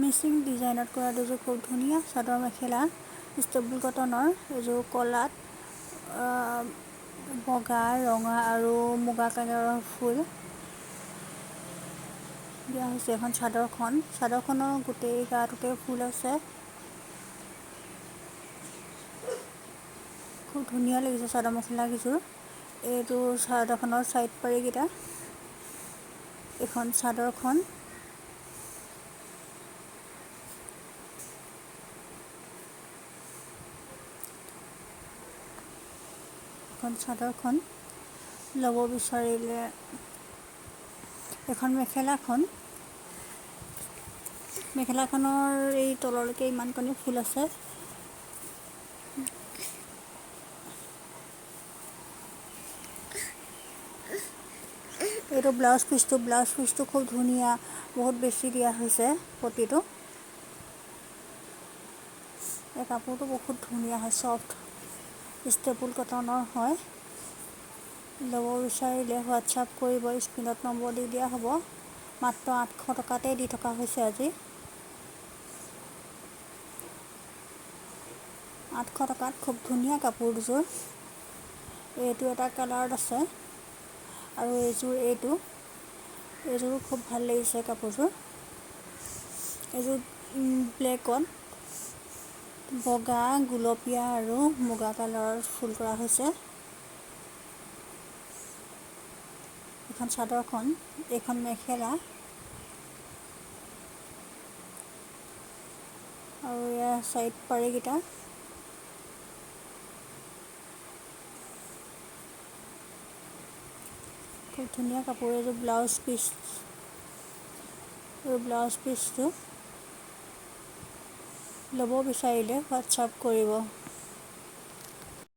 মিচিং ডিজাইনত কৰা দুযোৰ খুব ধুনীয়া চাদৰ মেখেলা ষ্টেবল কটনৰ এযোৰ কলাত বগা ৰঙা আৰু মুগা কালাৰৰ ফুল দিয়া হৈছে। এখন চাদৰখনৰ গোটেই গাটোতে ফুল আছে। খুব ধুনীয়া লাগিছে চাদৰ মেখেলাকেইযোৰ। এইটো চাদৰখনৰ চাইড পাৰিকেইটা। এখন চাদৰখন ল'ব বিচাৰিলে এখন মেখেলাখনৰ এই তললৈকে ইমানকণি ফুল আছে। এইটো ব্লাউজ পিচটো খুব ধুনীয়া, বহুত বেছি দিয়া হৈছে পতিটো। এই কাপোৰটো বহুত ধুনীয়া হয়, চফ্ট ষ্টেবল কটনৰ হয়। ল'ব বিচাৰিলে হোৱাটছআপ কৰিব, স্ক্ৰীণত নম্বৰ দি দিয়া হ'ব। মাত্ৰ 800 টকাতে দি থকা হৈছে আজি। 800 টকাত খুব ধুনীয়া কাপোৰ দুযোৰ। এইটো এটা কালাৰত আছে আৰু এইযোৰো খুব ভাল লাগিছে কাপোৰযোৰ। এইযোৰ ব্লেকত বগা, গুলপীয়া আৰু মুগা কালাৰৰ ফুল কৰা হৈছে। এখন চাদৰখন, এইখন মেখেলা আৰু ইয়াৰ চাইড পাৰিকেইটা। খুব ধুনীয়া কাপোৰ। এইযোৰ ব্লাউজ পিচটো ল'ব বিচাৰিলে হোৱাটছআপ কৰিব।